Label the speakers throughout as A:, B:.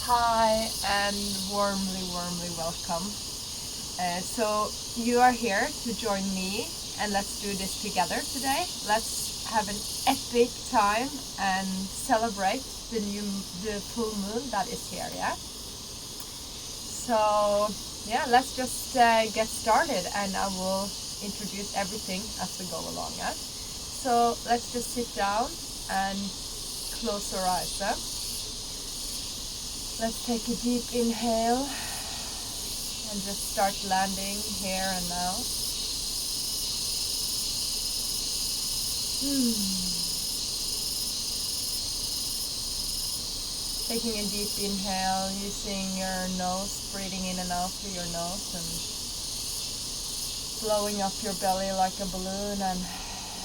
A: Hi and warmly welcome. So you are here to join me and let's do this together today. Let's have an epic time and celebrate the full moon that is here, yeah? So yeah, let's just get started and I will introduce everything as we go along, yeah? So let's just sit down and close our eyes, yeah? Let's take a deep inhale and just start landing here and now. Taking a deep inhale, using your nose, breathing in and out through your nose and blowing up your belly like a balloon and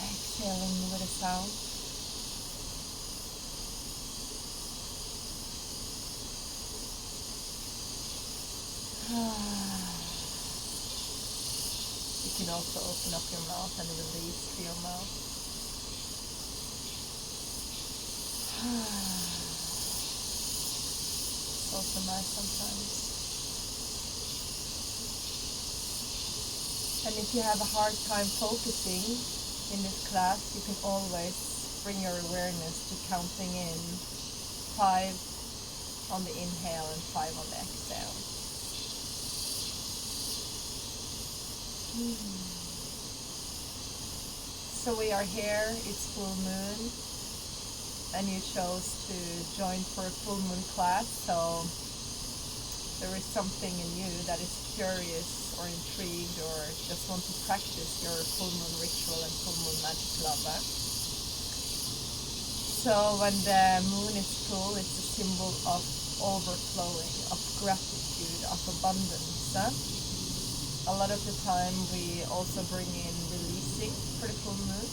A: exhaling with a sound. You can also open up your mouth and release through your mouth. It's also nice sometimes. And if you have a hard time focusing in this class, you can always bring your awareness to counting in 5 on the inhale and 5 on the exhale. So we are here, it's full moon, and you chose to join for a full moon class, so there is something in you that is curious or intrigued or just want to practice your full moon ritual and full moon magic love. So when the moon is full, it's a symbol of overflowing, of gratitude, of abundance. A lot of the time we also bring in releasing for the full moon,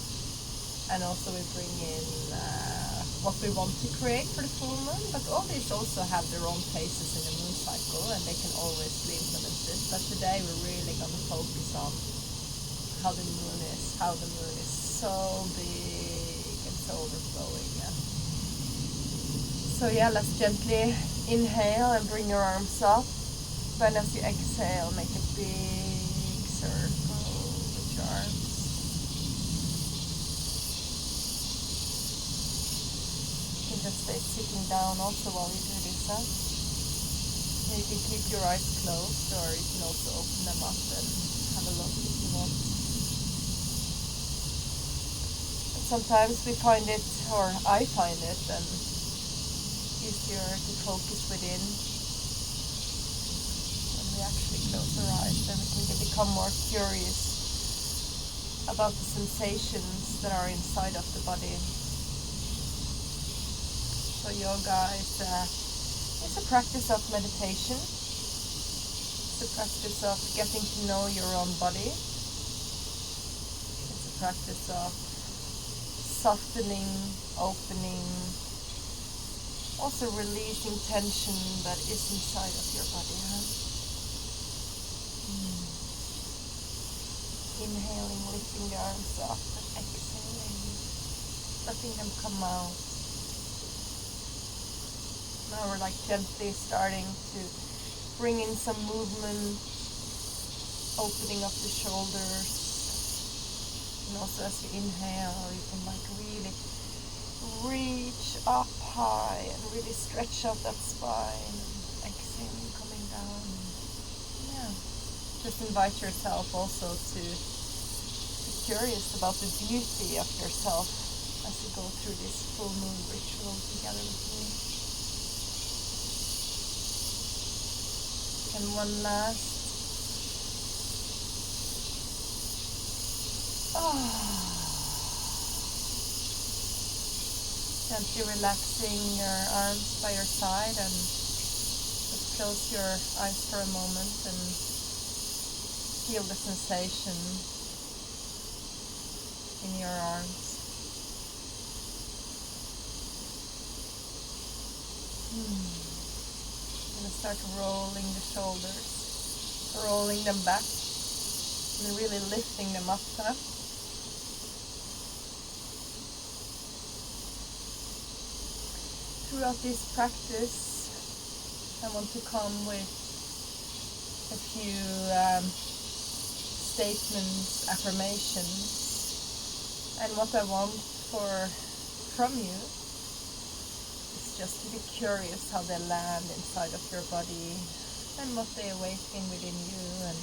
A: and also we bring in what we want to create for the full moon, but all these also have their own phases in the moon cycle and they can always be implemented. But today we're really going to focus on how the moon is so big and so overflowing. So yeah, let's gently inhale and bring your arms up. Then as you exhale, make a big circle with your arms. You can just stay sitting down also while you do this. You can keep your eyes closed or you can also open them up and have a look if you want. And sometimes we find it, or I find it, and easier to focus within. We actually close our eyes, then we can become more curious about the sensations that are inside of the body. So yoga is a practice of meditation. It's a practice of getting to know your own body. It's a practice of softening, opening, also releasing tension that is inside of your body. Inhaling, lifting the arms up, and exhaling, letting them come out. Now we're like gently starting to bring in some movement, opening up the shoulders. And also as you inhale, you can like really reach up high and really stretch out that spine. And exhaling, coming down. Yeah. Just invite yourself also to curious about the beauty of yourself as you go through this full moon ritual together with me. And one last. Gently relaxing your arms by your side and just close your eyes for a moment and feel the sensation in your arms. I'm going to start rolling the shoulders, rolling them back, and really lifting them up. Throughout this practice, I want to come with a few statements, affirmations, and what I want from you is just to be curious how they land inside of your body and what they awaken within you. And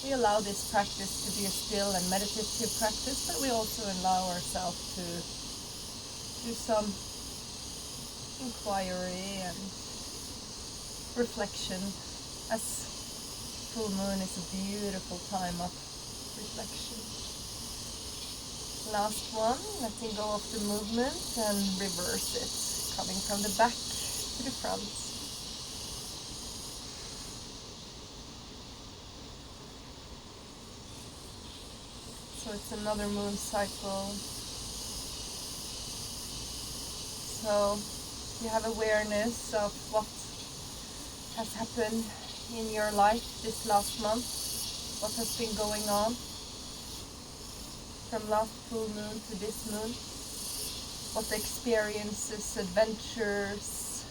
A: we allow this practice to be a still and meditative practice, but we also allow ourselves to do some inquiry and reflection, as full moon is a beautiful time of reflection. Last one, letting go of the movement and reverse it, coming from the back to the front. So it's another moon cycle. So you have awareness of what has happened in your life this last month, what has been going on from last full moon to this moon, what experiences, adventures,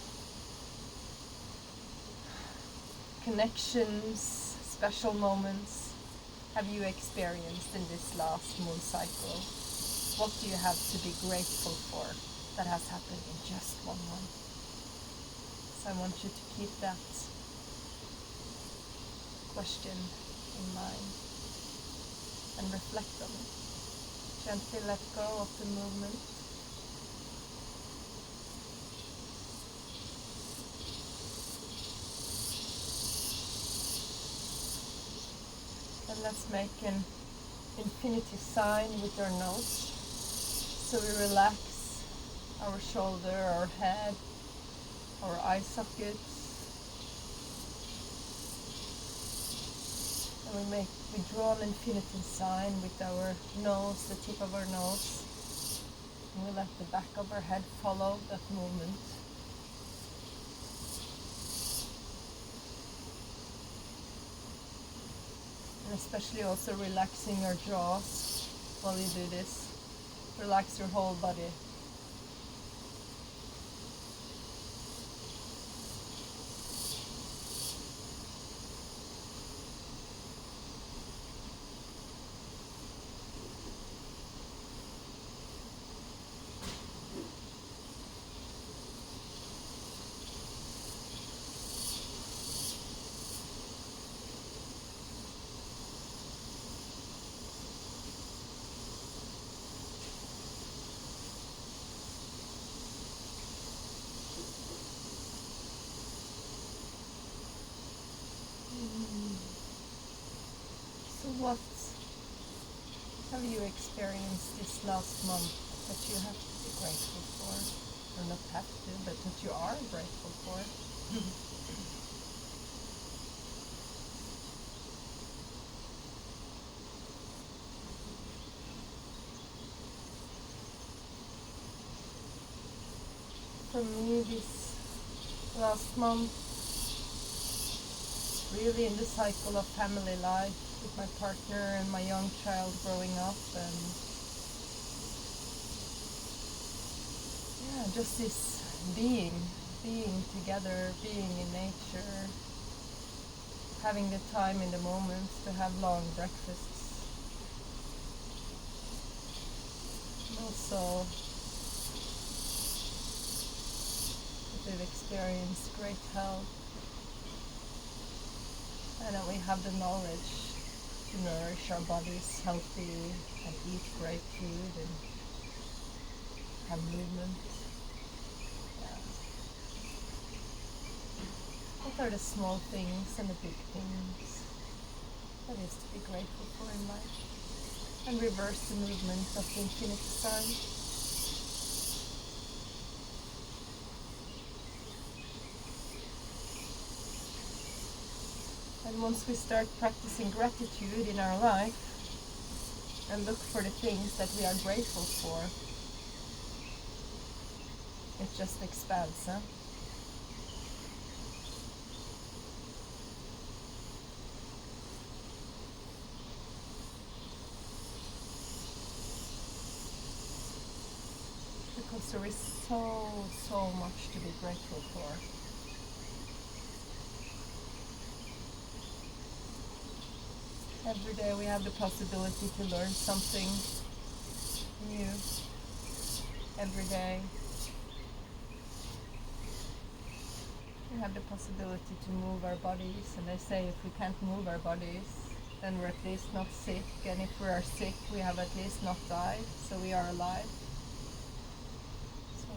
A: connections, special moments have you experienced in this last moon cycle? What do you have to be grateful for that has happened in just 1 month? So I want you to keep that question in mind and reflect on it. Gently let go of the movement. And let's make an infinity sign with our nose. So we relax our shoulder, our head, our eye sockets. And we draw an infinity sign with our nose, the tip of our nose. And we let the back of our head follow that movement. And especially also relaxing your jaws while you do this. Relax your whole body. So what have you experienced this last month that you have to be grateful for? Or not have to, but that you are grateful for? For me, this last month, really in the cycle of family life with my partner and my young child growing up, and yeah, just this being together, being in nature, having the time in the moment to have long breakfasts. And also we've experienced great health, and that we have the knowledge to nourish our bodies healthy and eat great food and have movement. Yeah. What are the small things and the big things that is to be grateful for in life? And reverse the movement of the infinity sign. And once we start practicing gratitude in our life and look for the things that we are grateful for, it just expands, huh? Because there is so much to be grateful for. Every day we have the possibility to learn something new. Every day we have the possibility to move our bodies, and they say if we can't move our bodies, then we're at least not sick, and if we are sick, we have at least not died, so we are alive. So,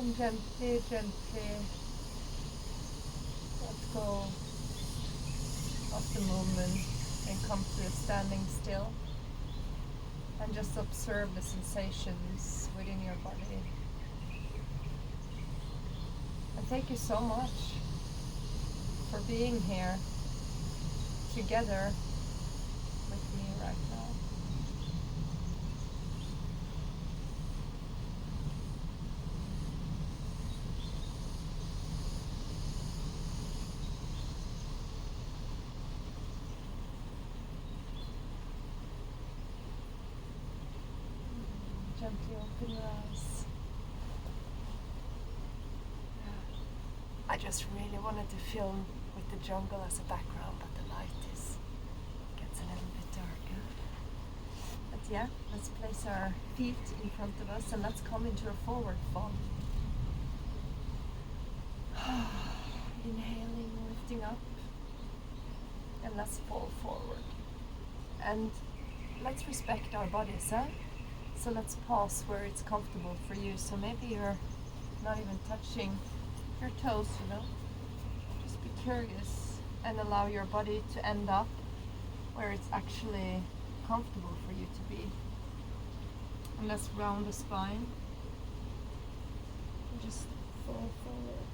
A: and gently, gently let go of the movement and come to a standing still and just observe the sensations within your body. And thank you so much for being here together with me right now. Gently open your eyes. I just really wanted to film with the jungle as a background, but the light gets a little bit darker. But yeah, let's place our feet in front of us and let's come into a forward fold. Inhaling, lifting up, and let's fall forward. And let's respect our bodies, huh? So let's pause where it's comfortable for you. So maybe you're not even touching your toes, you know. Just be curious and allow your body to end up where it's actually comfortable for you to be. And let's round the spine. And just fall forward.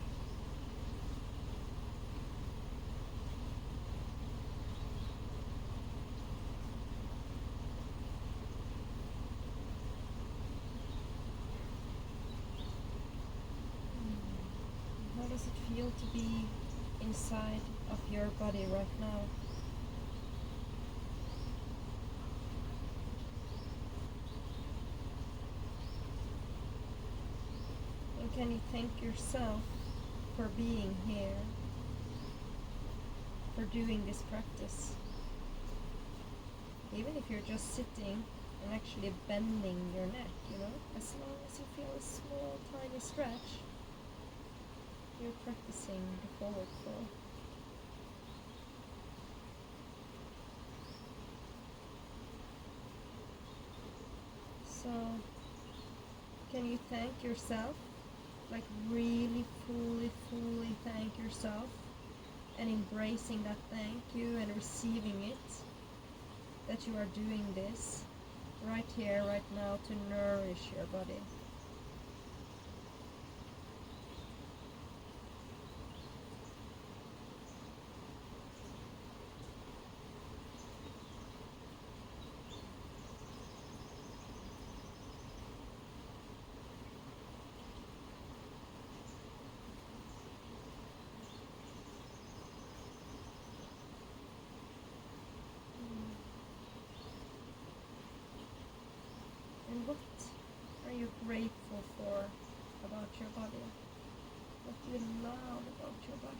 A: How does it feel to be inside of your body right now? And can you thank yourself for being here, for doing this practice? Even if you're just sitting and actually bending your neck, you know, as long as you feel a small, tiny stretch, you're practicing the forward fold. So, can you thank yourself? Like really fully thank yourself and embracing that thank you and receiving it, that you are doing this right here, right now to nourish your body. And what are you grateful for about your body? What do you love about your body?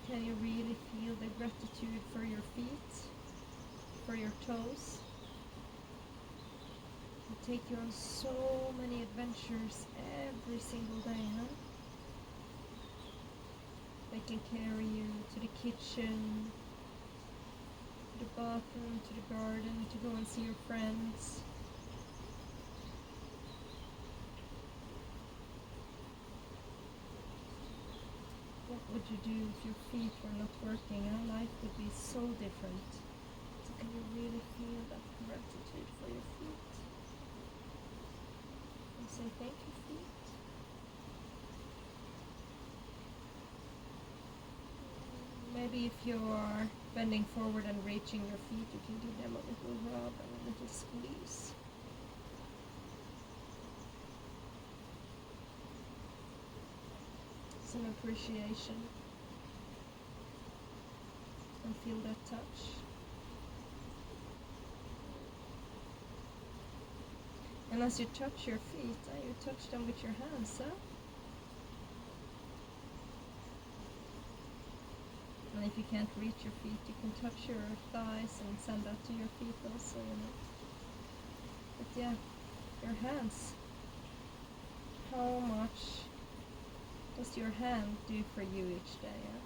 A: Can you really feel the gratitude for your feet, for your toes? They take you on so many adventures every single day, huh? They can carry you to the kitchen, to the bathroom, to the garden, to go and see your friends. What would you do if your feet were not working? Your life would be so different. So can you really feel that gratitude for your feet? And say thank you, feet.
B: maybe if you're bending forward and reaching your feet, you can give them a little rub and a little squeeze. Some appreciation. And feel that touch. And as you touch your feet, you touch them with your hands, huh? And if you can't reach your feet, you can touch your thighs and send that to your feet also, you know. But yeah, your hands. How much does your hand do for you each day? Yeah?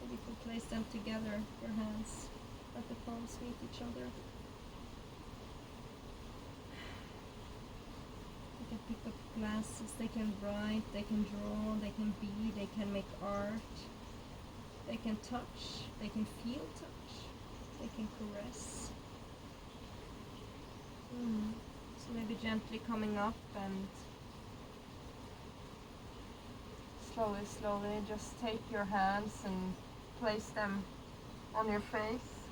B: Maybe you can place them together, your hands, let the palms meet each other. They can pick up glasses, they can write, they can draw, they can be, they can make art. They can touch, they can feel touch, they can caress. So maybe gently coming up and slowly just take your hands and place them on your face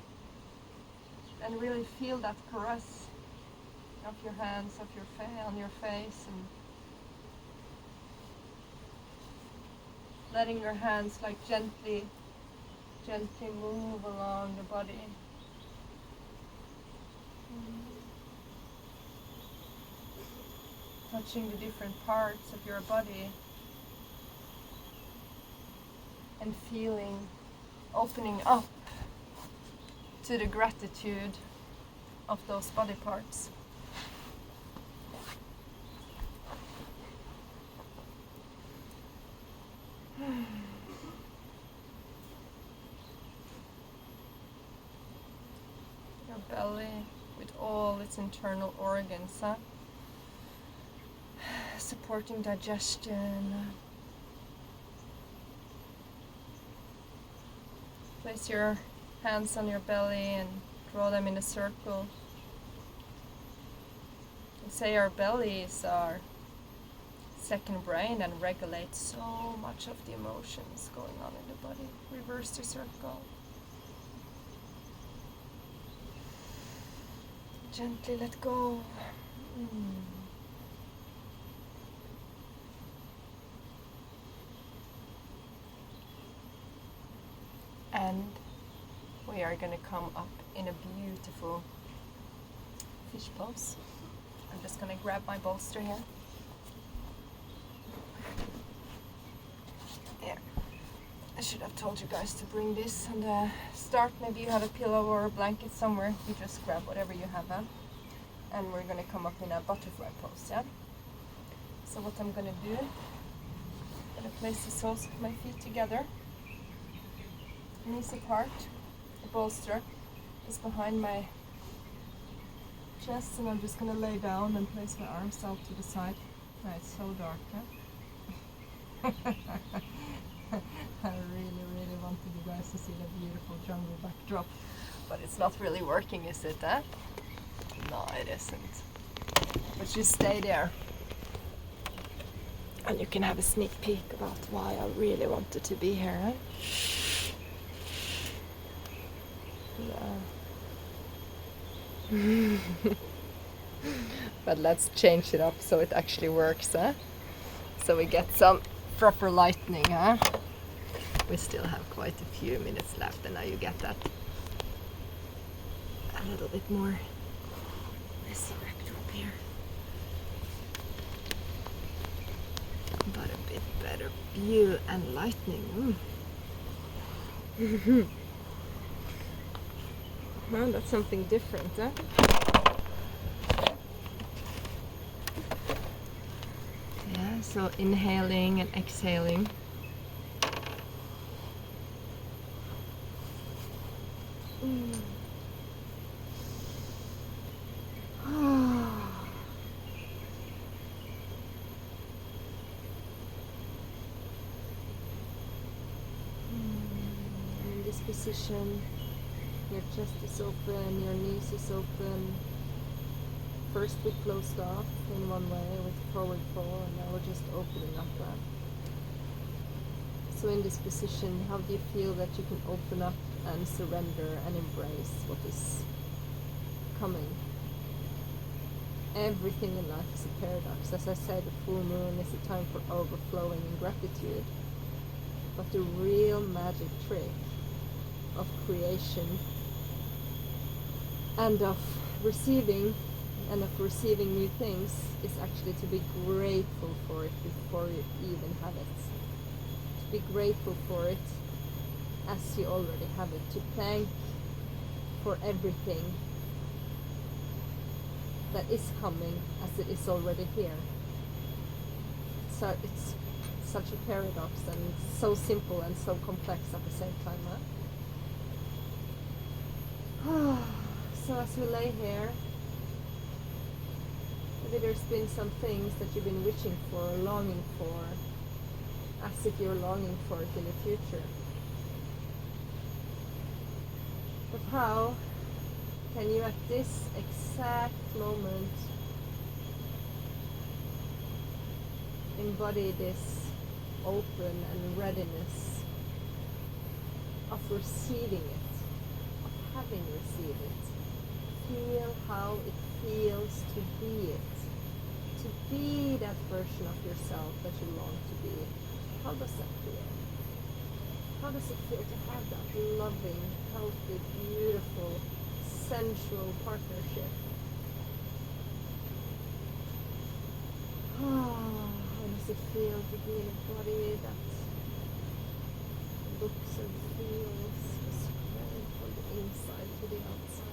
B: and really feel that caress of your hands, of your on your face, and letting your hands like gently move along the body. Touching the different parts of your body and feeling, opening up to the gratitude of those body parts. Your belly with all its internal organs, supporting digestion. Place your hands on your belly and draw them in a circle. And say our belly is our second brain and regulates so much of the emotions going on in the body. Reverse the circle. Gently let go. And we are going to come up in a beautiful fish pose. I'm just going to grab my bolster here. There. I should have told you guys to bring this and start. Maybe you have a pillow or a blanket somewhere. You just grab whatever you have. And we're going to come up in a butterfly pose. Yeah. So what I'm going to do, I'm going to place the soles of my feet together. Knees apart, the bolster is behind my chest, and I'm just going to lay down and place my arms out to the side. Oh, it's so dark, huh? I really wanted you guys to see the beautiful jungle backdrop, but it's not really working, is it? No, it isn't. But you stay there, and you can have a sneak peek about why I really wanted to be here. But let's change it up so it actually works, so we get some proper lightning. We still have quite a few minutes left, and now you get that a little bit more messy backdrop here, but a bit better view and lightning. Well, that's something different, Yeah, so inhaling and exhaling. In this position, your chest is open, your knees is open. First we closed off in one way with forward fold, and now we're just opening up. So in this position, how do you feel that you can open up and surrender and embrace what is coming? Everything in life is a paradox. As I said, the full moon is a time for overflowing in gratitude. But the real magic trick of creation and of receiving new things is actually to be grateful for it before you even have it. To be grateful for it as you already have it. To thank for everything that is coming as it is already here. So it's such a paradox, and so simple and so complex at the same time, huh? So as we lay here, maybe there's been some things that you've been wishing for, longing for, as if you're longing for it in the future. But how can you at this exact moment embody this open and readiness of receiving it, of having received it? Feel how it feels to be it, to be that version of yourself that you long to be. How does that feel? How does it feel to have that loving, healthy, beautiful, sensual partnership? How does it feel to be in a body that looks and feels spread from the inside to the outside?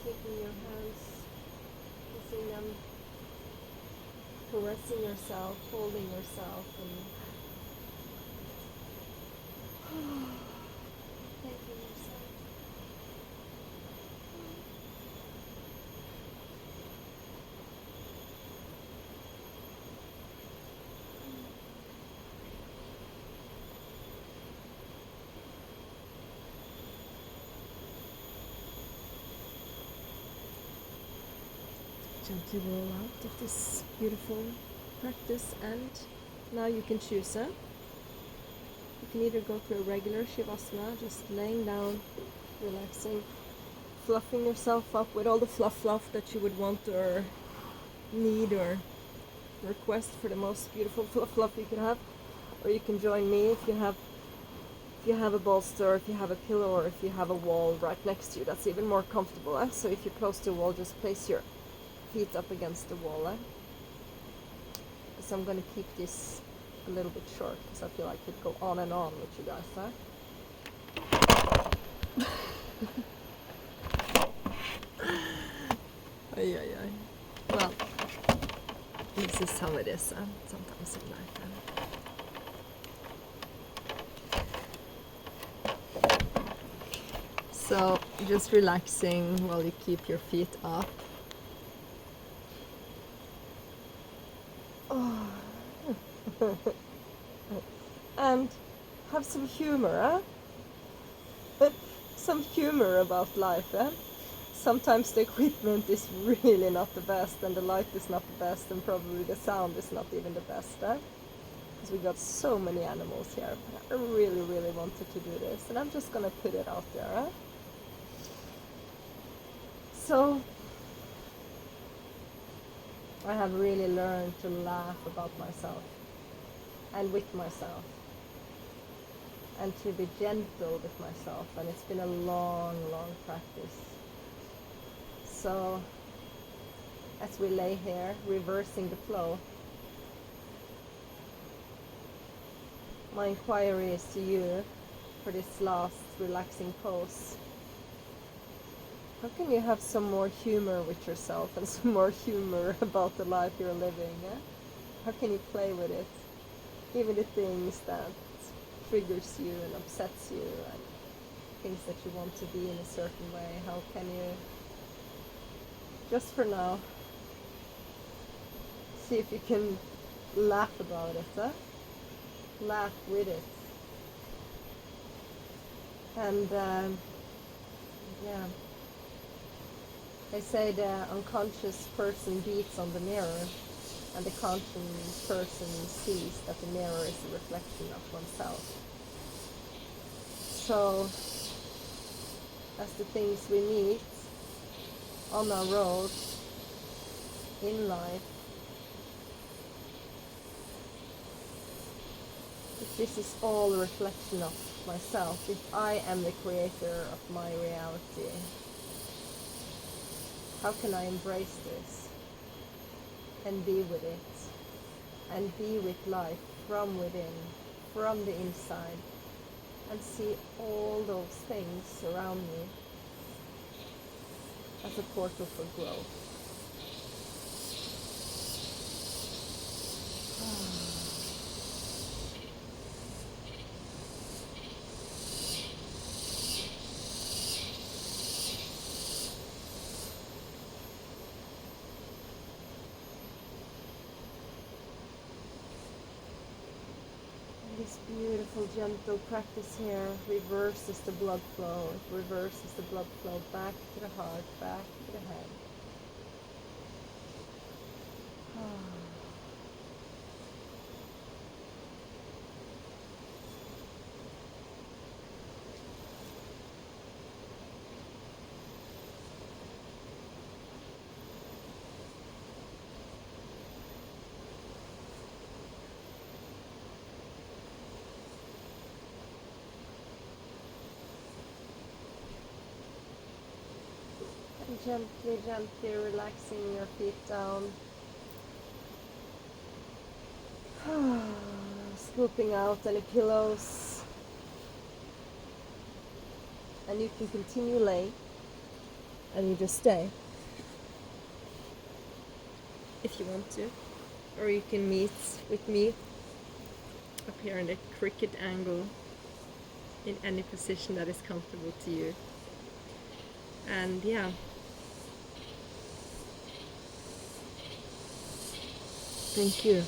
B: Taking your hands, kissing them, caressing yourself, holding yourself, and thanking yourself. Gently roll out of this beautiful practice, and now you can choose. You can either go to a regular Shavasana, just laying down, relaxing, fluffing yourself up with all the fluff that you would want or need or request for the most beautiful fluff you can have. Or you can join me if you have a bolster, if you have a pillow, or if you have a wall right next to you. That's even more comfortable. So if you're close to a wall, just place your feet up against the wall. So I'm going to keep this a little bit short because I feel like I could go on and on with you guys. Well, this is how it is sometimes in life. So just relaxing while you keep your feet up. And have some humor, some humor about life. Sometimes the equipment is really not the best, and the light is not the best, and probably the sound is not even the best. Because we got so many animals here. But I really, really wanted to do this, and I'm just gonna put it out there. So I have really learned to laugh about myself and with myself, and to be gentle with myself, and it's been a long practice. So as we lay here, reversing the flow, my inquiry is to you for this last relaxing pose.
A: How can you have some more humor with yourself and some more humor about the life you're living? Eh? How can you play with it? Even the things that triggers you and upsets you and things that you want to be in a certain way. How can you, just for now, see if you can laugh about it, huh? Laugh with it. And yeah, they say the unconscious person beats on the mirror and the conscious person sees that the mirror is a reflection of oneself. So, as the things we meet on our road, in life, if this is all a reflection of myself, if I am the creator of my reality, how can I embrace this and be with it and be with life from within, from the inside, and see all those things around me as a portal for growth. This beautiful, gentle practice here reverses the blood flow. It reverses the blood flow back to the heart, back to the head. And gently, gently relaxing your feet down. Scooping out any pillows. And you can continue laying. And you just stay. If you want to. Or you can meet with me up here in a cricket angle in any position that is comfortable to you. And yeah, thank you.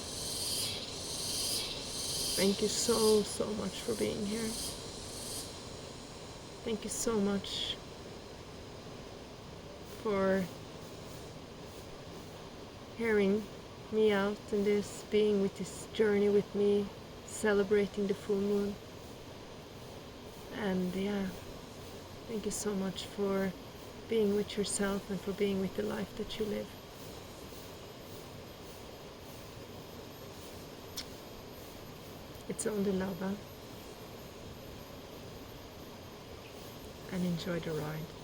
A: Thank you so much for being here. Thank you so much for hearing me out in this, being with this journey with me, celebrating the full moon. And yeah, thank you so much for being with yourself and for being with the life that you live. It's only love, huh? And enjoy the ride.